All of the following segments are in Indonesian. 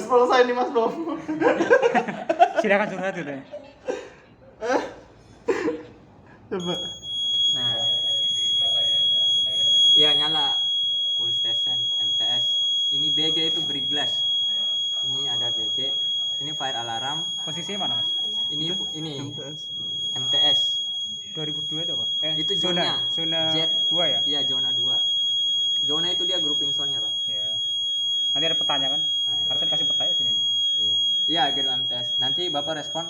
pulsa ini Mas Bob. Silakan curhat gitu ya. Coba. Nah, iya nyala full station MTS. Ini BG itu break glass. Ini ada BG. Ini fire alarm. Posisinya mana Mas? Ini MTS. MTS. 2002 itu apa? Itu zona Jet 2 ya? Iya, zona 2. Zona itu dia grouping zone-nya, Pak. Iya. Nanti ada pertanyaan kan? Nah, Harusnya kasih pertanyaan sini nih. Iya. Iya, gitu MTS. Nanti Bapak respon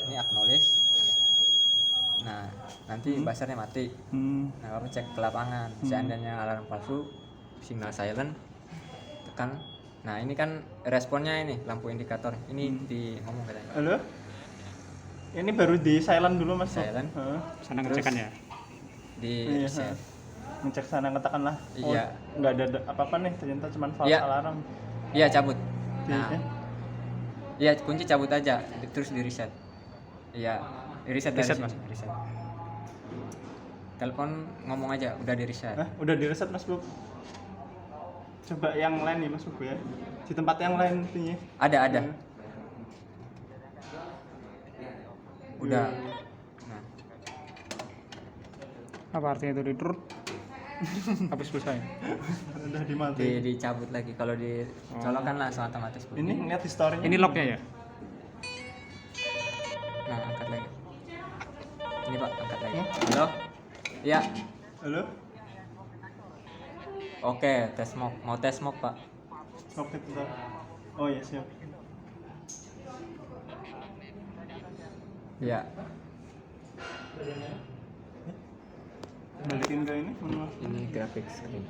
ini acknowledge. Nah, nanti buzzernya mati. Nah, Bapak cek ke lapangan. Seandainya alarm palsu, signal silent, tekan. Nah, ini kan responnya ini lampu indikator. Ini di ngomong katanya. Halo? Ini baru di silent dulu Mas. Silent. Sana ngecekan ya. Di Iya, reset. ngecek sana katakanlah. Oh, Iya. nggak ada apa-apa nih, ternyata cuma false Iya. alarm. Iya, cabut. Iya. Nah, iya kunci cabut aja, terus di reset. Iya, di reset dari Reset, sini, Mas. reset. Telepon ngomong aja, udah di reset. Hah, udah di reset Mas Bob. Coba yang lain nih Mas Bob ya. Di tempat yang lain intinya. Ada. Udah. Nah, Apa artinya itu tidur? Habis pulsanya. Udah dimati. dicabut lagi. Kalau dicolokan langsung otomatis. Bu. Ini ngeliat historinya. Ini locknya ya? Nah, angkat lagi. Ini Pak, angkat lagi. Halo? Iya. Halo? Oke, tes smoke. Mau tes smoke, Pak? Oke, bentar. Oh iya, siap. Iya. Balikin ke ini manual. Ini grafik screen.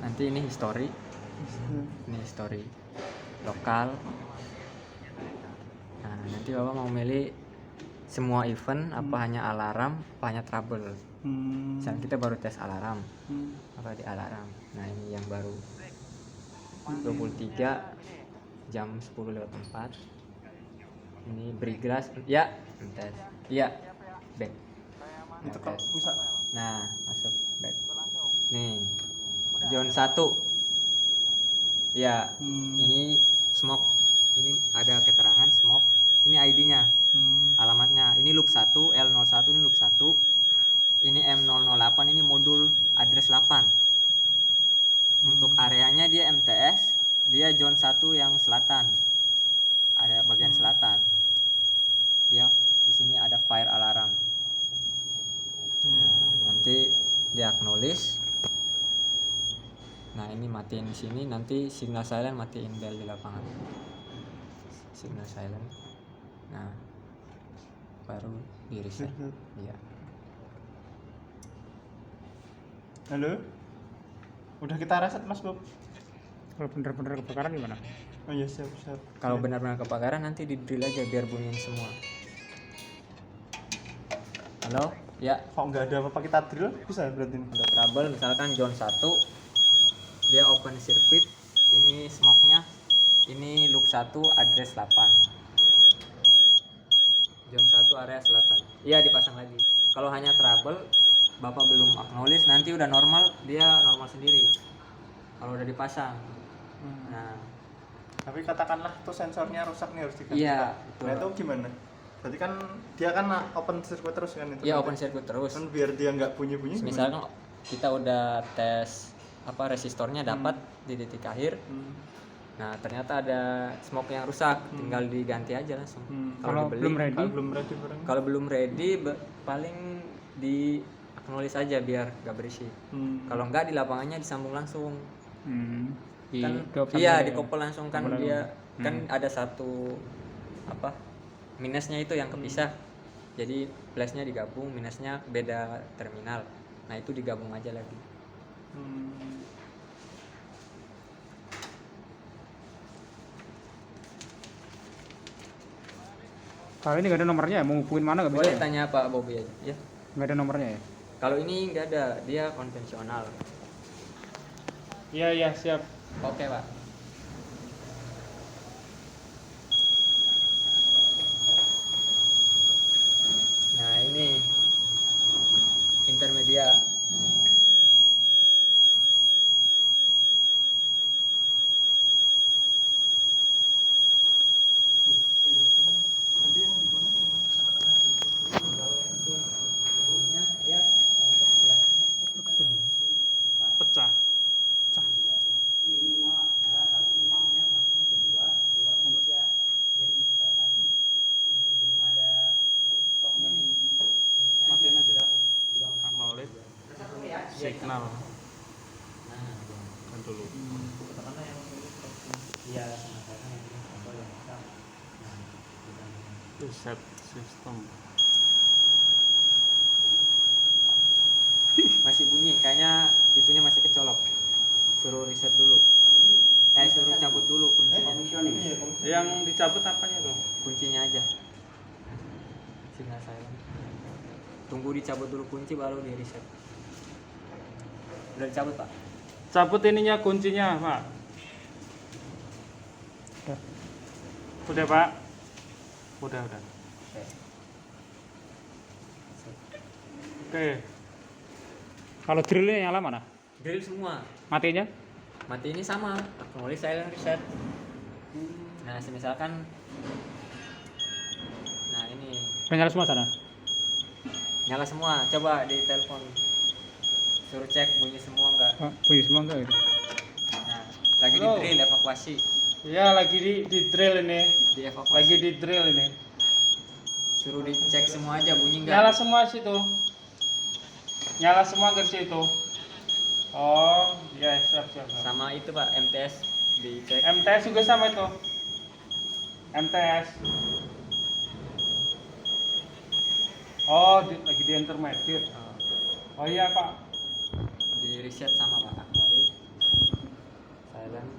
Nanti ini history. Ini history lokal. Nah, nanti Bapak mau milih semua event apa hanya alarm, apa hanya trouble. Misalnya kita baru tes alarm. Apa di alarm. Nah, ini yang baru 23 jam 10:04. Ini berigras ya, tes. Iya. Back. Itu kok bisa. Nah, masuk back. Nih. Zone 1. Ya, ini smoke. Ini ada keterangan smoke. Ini ID-nya. Alamatnya. Ini loop 1, L01 ini loop 1. Ini M008 ini modul address 8. Untuk areanya dia MTS, dia zone 1 yang selatan. Area bagian selatan. Dia di sini ada fire alarm. Nah, nanti dia acknowledge. Nah, ini matiin di sini, nanti signal silent matiin bel di lapangan. Signal silent. Nah, baru di reset. Iya. Halo? Udah kita reset Mas Bob. Kalau bener-bener kebakaran gimana? Oh iya, siap. Kalau benar-benar kebakaran nanti di drill aja biar bunyiin semua. Halo? Ya, Kok nggak ada apa-apa kita drill? Bisa berarti ini. untuk trouble misalkan zone 1 dia open circuit, ini smoke-nya, ini loop 1 address 8. Zone 1 area selatan. Iya, dipasang lagi. Kalau hanya trouble Bapak belum acknowledge, nanti udah normal, dia normal sendiri. Kalau udah dipasang. Nah, Tapi katakanlah tuh sensornya rusak nih, harus diganti. iya, Nah itu gimana? Berarti kan dia kan open circuit terus kan itu? iya open circuit terus. Kan biar dia nggak bunyi-bunyi gimana? Misalkan kita udah tes resistornya dapat di titik akhir. Nah, ternyata ada smoke yang rusak, tinggal diganti aja langsung. Kalau dibeli, belum ready, Kalau belum ready barang. kalau belum ready paling di acknowledge aja biar gak berisik. Kalau enggak di lapangannya disambung langsung. Kan iya dikoppel langsung kan dia kan ada satu minusnya itu yang kepisah. Jadi plusnya digabung, minusnya beda terminal. Nah, itu digabung aja lagi. kalau ini nggak ada nomornya ya? Mau hubungin mana nggak bisa? Boleh Ya? tanya Pak Bobby aja. Ya. Nggak ada nomornya ya? Kalau ini nggak ada, dia konvensional. Iya siap. Oke, Pak. operasional Nah, kan dulu. katakanlah yang iya sama saya yang contoh yang bisa. Nah, kita Reset sistem. masih bunyi, kayaknya itunya masih kecolok. Suruh reset dulu. Suruh cabut dulu kuncinya. Iya, Yang dicabut apanya tuh? Kuncinya aja. Sinyal saya. Tunggu dicabut dulu kunci baru di reset. Udah dicabut, Pak? Cabut ininya kuncinya, Pak. Udah, Pak. Udah. Oke. Oke. Kalau drillnya nyala mana? Drill semua. Matinya? Mati ini sama. Kembali silent reset. Nah, misalkan nah ini Udah nyala semua sana? nyala semua. Coba di telepon. Suruh cek bunyi semua enggak. Bunyi semua enggak itu? Nah, lagi di Halo. drill evakuasi. Iya, lagi di drill ini. Di evakuasi. Lagi di drill ini. Suruh dicek semua aja bunyi enggak. Nyala semua situ. Nyala semua ke situ. Oh, iya, siap. Sama itu, Pak, MTS dicek. MTS juga sama itu. MTS. Oh, lagi di intermediate. Oh iya, Pak. Di reset sama, Pak. Kembali silent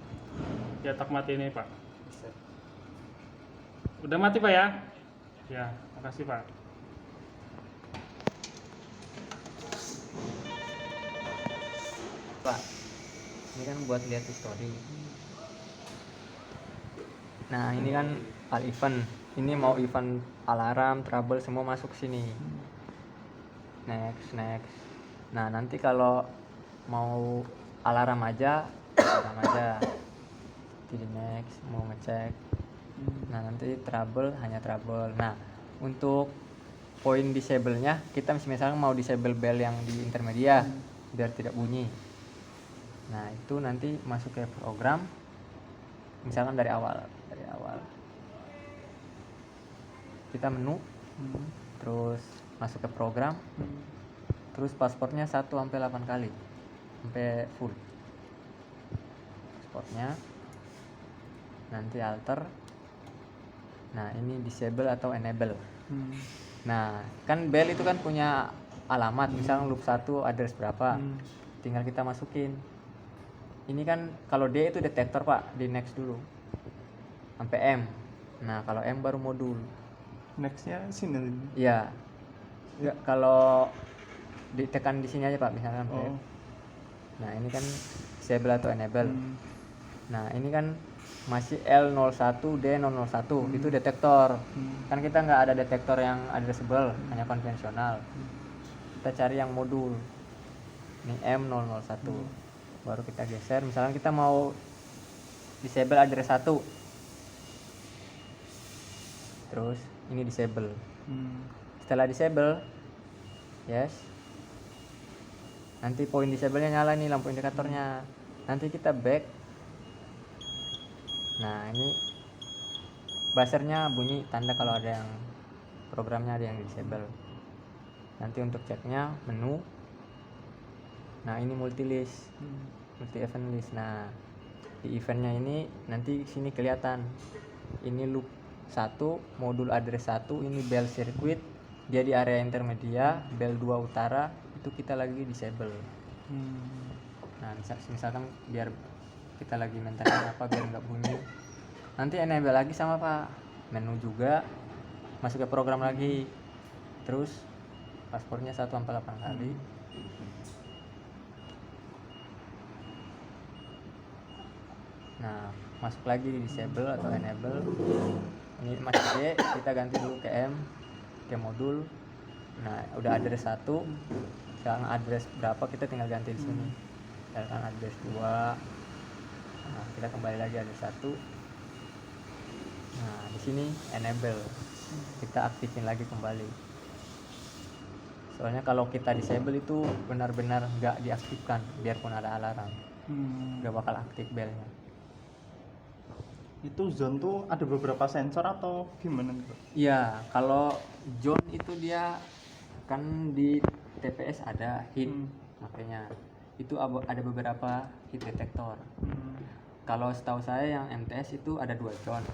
Cetak mati ini, Pak. reset. Udah mati, Pak ya? Ya, makasih, Pak. Pak, ini kan buat lihat history. Nah, ini kan all event. Ini mau event alarm, trouble semua masuk sini. Next. Nah, nanti kalau mau alarm aja. Di next, mau ngecek. Nah, nanti trouble hanya trouble. Nah, untuk poin disable-nya kita misalnya mau disable bell yang di intermedia biar tidak bunyi. Nah, itu nanti masuk ke program misalkan dari awal kita menu, terus masuk ke program, terus passwordnya 1 sampai 8 kali sampai full passwordnya, nanti alter. Nah, ini disable atau enable. Nah, kan bell itu kan punya alamat, misalnya loop 1 address berapa, tinggal kita masukin. Ini kan kalau D itu detektor, Pak, di next dulu sampai M. Nah, kalau M baru modul. Nextnya sini. Iya. Enggak, kalau ditekan di sini aja, Pak, misalkan. Oh. Nah, ini kan disable atau enable. Nah, ini kan masih L01 D001 itu detektor. Kan kita nggak ada detektor yang addressable, hanya konvensional. Kita cari yang modul. Ini M001. Baru kita geser, misalkan kita mau disable address 1. Terus ini disable. Setelah disable, yes, nanti poin disable-nya nyala nih lampu indikatornya. Nanti kita back. Nah, ini buzzernya bunyi tanda kalau ada yang programnya ada yang disable. Nanti untuk ceknya menu. Nah, ini multi list, multi event list. Nah, di eventnya ini nanti sini kelihatan. Ini loop 1, modul address 1, ini bell circuit, dia di area intermedia, bell 2 utara, itu kita lagi disable. Nah, misalkan biar kita lagi maintenance apa biar nggak bunyi. Nanti enable lagi sama, Pak, menu juga, masuk ke program lagi, terus passwordnya 1 sampai 8 kali. Nah, masuk lagi di disable atau enable. Ini masih D, kita ganti dulu ke M, ke modul. Nah, udah address 1, sekarang address berapa kita tinggal ganti di sini. Misalkan address 2. Nah, kita kembali lagi address 1. Nah, di sini enable. Kita aktifin lagi kembali. Soalnya kalau kita disable itu benar-benar nggak diaktifkan, biarpun ada alarm, nggak bakal aktif bellnya. Itu zone tuh ada beberapa sensor atau gimana gitu? Iya, kalau zone itu dia kan di TPS ada hit, makanya itu ada beberapa heat detector. Kalau setahu saya yang MTS itu ada 2 zone.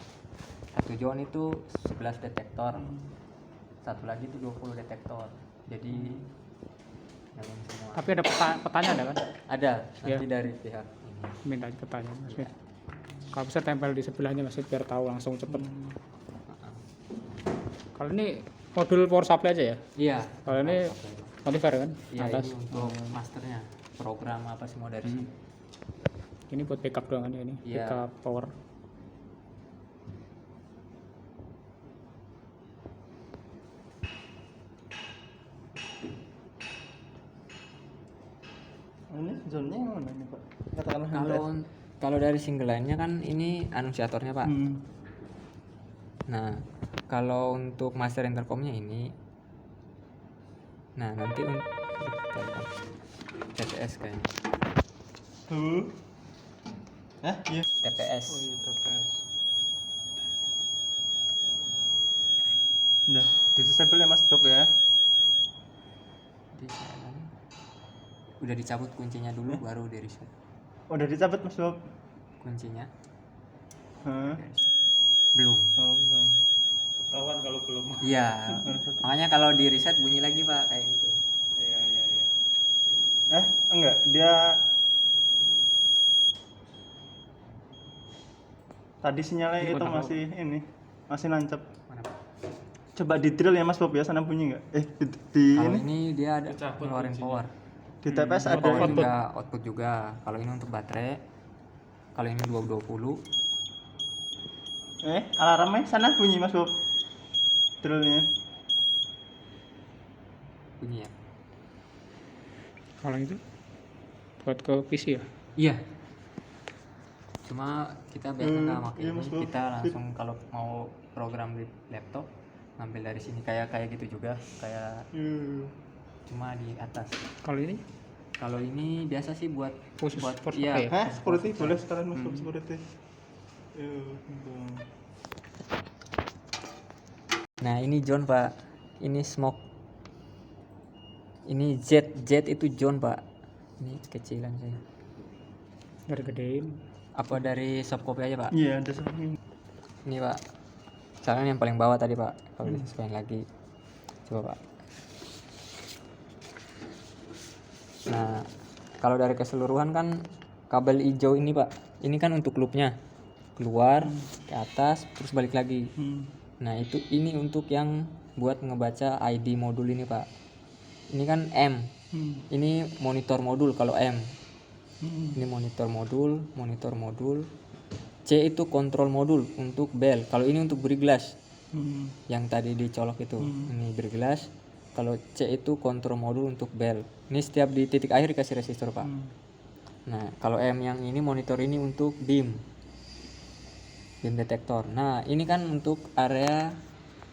Satu zone itu 11 detektor. Satu lagi itu 20 detektor. Jadi nyambung semua. Tapi ada petanya ada kan? Ada Ya. nanti dari pihak ini. Minta petanya Mas Fit. Kalau bisa tempel di sebelahnya Mas Fit biar tahu langsung cepet. Kalau ini modul power supply aja ya? Iya. Kalau ini modifier kan? Iya, Atas. ini untuk masternya, program apa semua dari sini. Ini buat backup doang kan ya ini? Iya. Backup power. Ini zonnya yang mana nih Pak? Katakanlah Kalau dari single line-nya kan ini anunciatornya Pak. Nah, kalau untuk master intercomnya ini, nah nanti untuk TPS kayaknya. Iya. TPS. Oh iya, TPS. Udah, di disable ya Mas Bob ya. Di sana. Udah dicabut kuncinya dulu baru di reset. Udah dicabut Mas Bob. Kuncinya Hah? belum. Oh, belum. Ketahuan kalau belum. Iya. Makanya kalau di reset bunyi lagi Pak kayak gitu. Iya. Enggak, dia tadi sinyalnya Ini itu buat apa? masih nancep. Mana Pak? Coba di drill ya Mas Bob ya, sana bunyi enggak? Di Kalau ini ini dia ada Dicabut ngeluarin kuncinya. power. di TPS ada Power ini. juga, output juga. Kalau ini untuk baterai. Kalau ini 220. Alarmnya sana bunyi Mas Bob. Drillnya. Bunyi ya. Kalau itu buat ke PC ya? Iya. Cuma kita biasa nggak pakai iya, ini. Mas Bob. Kita langsung kalau mau program di laptop ngambil dari sini kayak gitu juga, kayak cuma di atas. Kalau ini Kalau ini biasa sih buat Khusus buat power iya. supply ya? Hah, security boleh sekalian Mas Bob security. Nah, ini John, Pak. Ini smoke. Ini Z itu John, Pak. Ini kecilan saya. dari gedein. Apa dari soft copy aja, Pak? Iya, ada semuanya. Ini, Pak. Misalkan yang paling bawah tadi, Pak. Kalau disesuaikan lagi. Coba, Pak. Nah, kalau dari keseluruhan kan kabel hijau ini, Pak. Ini kan untuk loopnya. Keluar ke atas terus balik lagi. Nah, ini untuk yang buat ngebaca ID modul ini, Pak. Ini kan M. Ini monitor modul kalau M. Ini monitor modul. C itu kontrol modul untuk bell. Kalau ini untuk berglass. Yang tadi dicolok itu. Ini berglass. Kalau C itu kontrol modul untuk bell. Ini setiap di titik akhir dikasih resistor, Pak. Nah, kalau M yang ini monitor ini untuk beam detektor. Nah, ini kan untuk area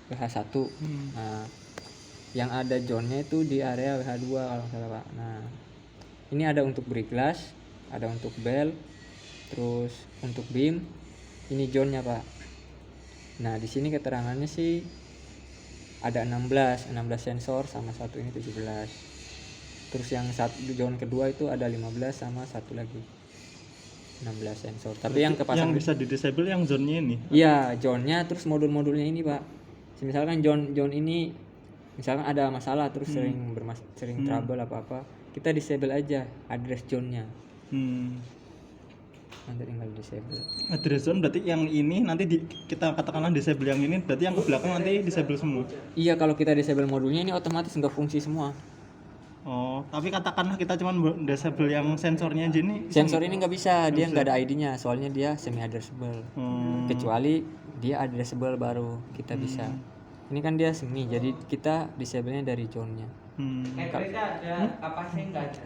WH1. Nah, yang ada zone-nya itu di area WH2 kalau nggak salah, Pak. Nah, ini ada untuk berglass, ada untuk bell, terus untuk beam. Ini zone-nya, Pak. Nah, di sini keterangannya sih ada 16 sensor sama satu ini 17. Terus yang zone kedua itu ada 15 sama satu lagi 16 sensor. Tapi yang kepasang yang bisa di disable yang zone-nya ini. iya, zone-nya terus modul-modulnya ini, Pak. Misalkan zone ini misalkan ada masalah terus sering trouble apa-apa, kita disable aja address zone-nya. Nanti tinggal disable. Address zone berarti yang ini nanti kita katakanlah disable yang ini, berarti yang ke belakang nanti disable semua. Iya, kalau kita disable modulnya ini otomatis nggak fungsi semua. Oh, tapi katakanlah kita cuma disable yang sensornya aja nih. Sensor ini nggak bisa, dia nggak ada ID-nya, soalnya dia semi addressable. Kecuali dia addressable baru kita bisa. Ini kan dia semi, jadi kita disable-nya dari zone-nya. ada kapasnya enggak ada.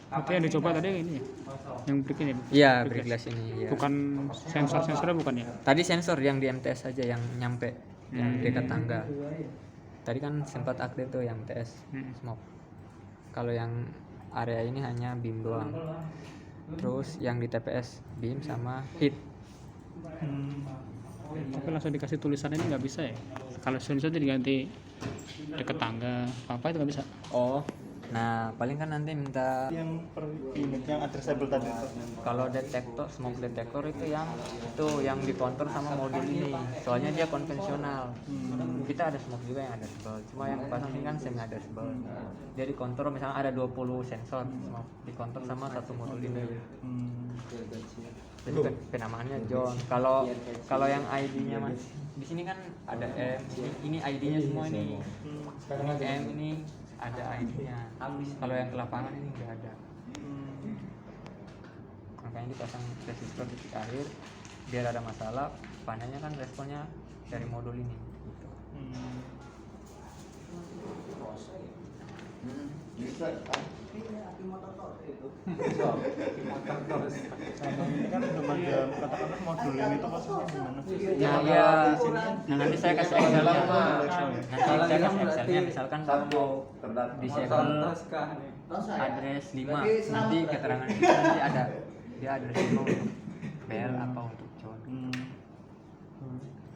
Berarti yang dicoba tadi ini ya? Yang break ini? Iya, berglass ini. Ya. Bukan sensornya bukan ya? Tadi sensor yang di MTS aja yang nyampe, yang dekat tangga. Tadi kan sempat aktif tuh yang MTS smoke. Kalau yang area ini hanya beam doang. Terus yang di TPS beam sama heat. Tapi langsung dikasih tulisan ini nggak bisa ya? Kalau sensor diganti dekat tangga, apa itu nggak bisa? Oh, Nah paling kan nanti minta yang per unit yang addressable tadi itu. kalau detektor smoke detektor itu yang dikontrol sama modul ini, soalnya dia konvensional. Kita ada smoke juga yang addressable, cuma yang pasang ini kan semi addressable. Dia dikontrol misalnya ada 20 sensor smoke dikontrol sama satu modul ini. Jadi penamaannya John. Kalau yang ID-nya mas di sini kan ada M, ini ID-nya semua ini. M ini ada ID-nya. Kalau yang ke lapangan ini nggak ada. Makanya dipasang resistor titik akhir biar ada masalah panennya kan responnya dari modul ini. Gitu. Ini kan belum ada katakanlah modul ini tuh maksudnya gimana? Nah, ya, nanti saya kasih Excel-nya. Nanti saya kasih Excel-nya misalkan kamu mau disable address 5, nanti keterangan itu nanti ada dia address 5 untuk bel apa untuk John.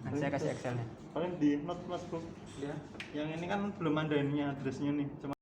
Nanti saya kasih Excel-nya. Paling di note mas bro. Ya. Yang ini kan belum ada ininya addressnya nih. Cuma